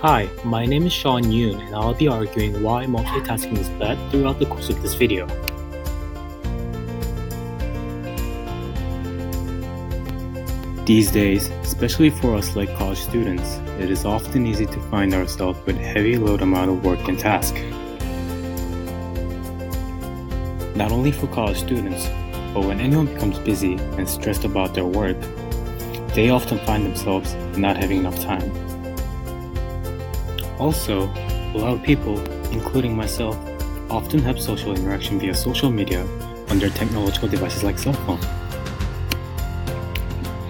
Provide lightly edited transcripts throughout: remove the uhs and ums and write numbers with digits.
Hi, my name is Sean Yoon and I'll be arguing why multitasking is bad throughout the course of this video. These days, especially for us like college students, it is often easy to find ourselves with a heavy load amount of work and task. Not only for college students, but when anyone becomes busy and stressed about their work, they often find themselves not having enough time. Also, a lot of people, including myself, often have social interaction via social media on their technological devices like cell phone.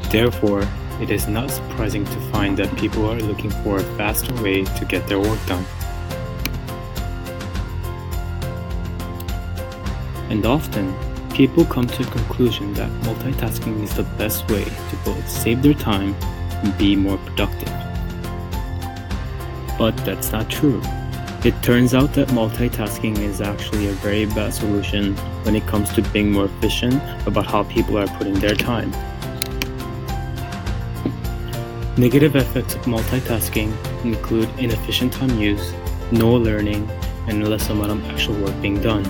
Therefore, it is not surprising to find that people are looking for a faster way to get their work done. And often, people come to a conclusion that multitasking is the best way to both save their time and be more productive. But that's not true. It turns out that multitasking is actually a very bad solution when it comes to being more efficient about how people are putting their time. Negative effects of multitasking include inefficient time use, no learning, and less amount of actual work being done.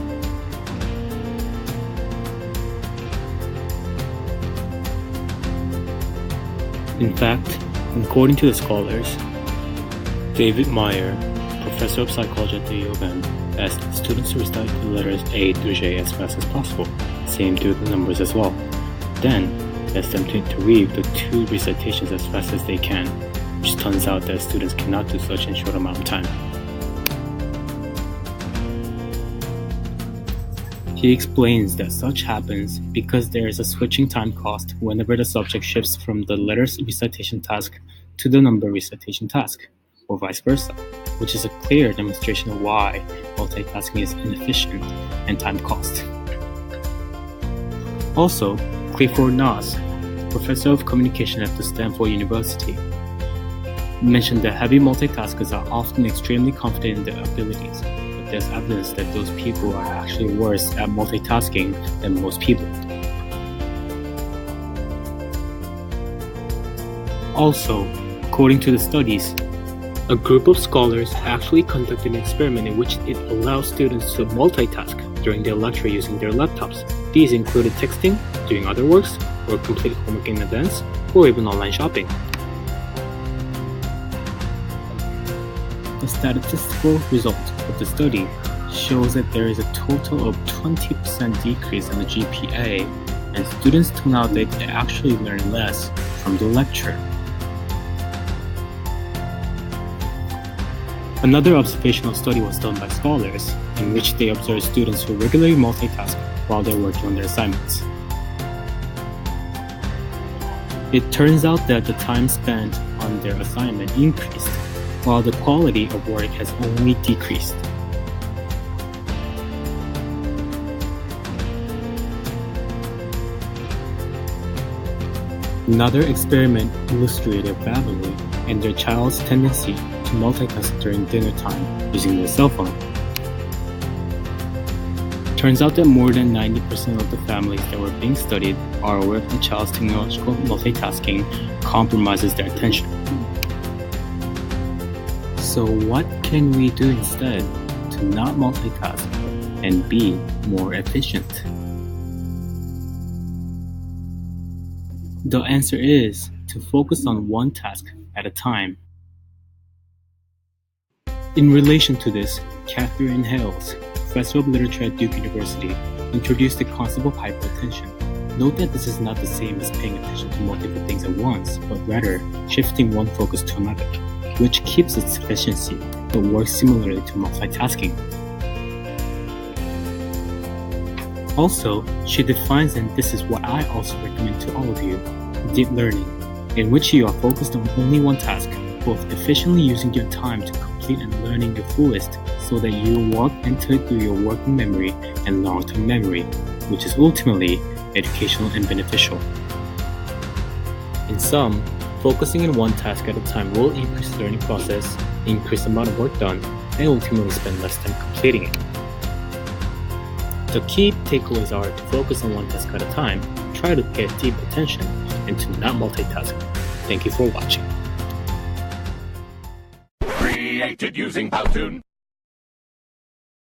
In fact, according to the scholars, David Meyer, professor of psychology at the U of M, asked students to recite the letters A through J as fast as possible, same do the numbers as well. Then, asked them to interweave the two recitations as fast as they can, which turns out that students cannot do such in a short amount of time. He explains that such happens because there is a switching time cost whenever the subject shifts from the letters recitation task to the number recitation task, or vice versa, which is a clear demonstration of why multitasking is inefficient and time cost. Also, Clifford Nas, professor of communication at the Stanford University, mentioned that heavy multitaskers are often extremely confident in their abilities, but there's evidence that those people are actually worse at multitasking than most people. Also, according to the studies, a group of scholars actually conducted an experiment in which it allows students to multitask during their lecture using their laptops. These included texting, doing other works, or completing homework in advance, or even online shopping. The statistical result of the study shows that there is a total of 20% decrease in the GPA, and students tune out that they actually learn less from the lecture. Another observational study was done by scholars, in which they observed students who regularly multitask while they're working on their assignments. It turns out that the time spent on their assignment increased, while the quality of work has only decreased. Another experiment illustrated a family and their child's tendency to multitask during dinner time using their cell phone. Turns out that more than 90% of the families that were being studied are aware that the child's technological multitasking compromises their attention. So what can we do instead to not multitask and be more efficient? The answer is to focus on one task at a time. In relation to this, Catherine Hales, professor of literature at Duke University, introduced the concept of hyperattention. Note that this is not the same as paying attention to multiple things at once, but rather shifting one focus to another, which keeps its efficiency, but works similarly to multitasking. Also, she defines, and this is what I also recommend to all of you, deep learning, in which you are focused on only one task, both efficiently using your time to complete and learning your fullest so that you walk into it through your working memory and long-term memory, which is ultimately educational and beneficial. In sum, focusing on one task at a time will increase the learning process, increase the amount of work done, and ultimately spend less time completing it. The key takeaways are to focus on one task at a time, try to pay deep attention, and to not multitask. Thank you for watching. created using Powtoon.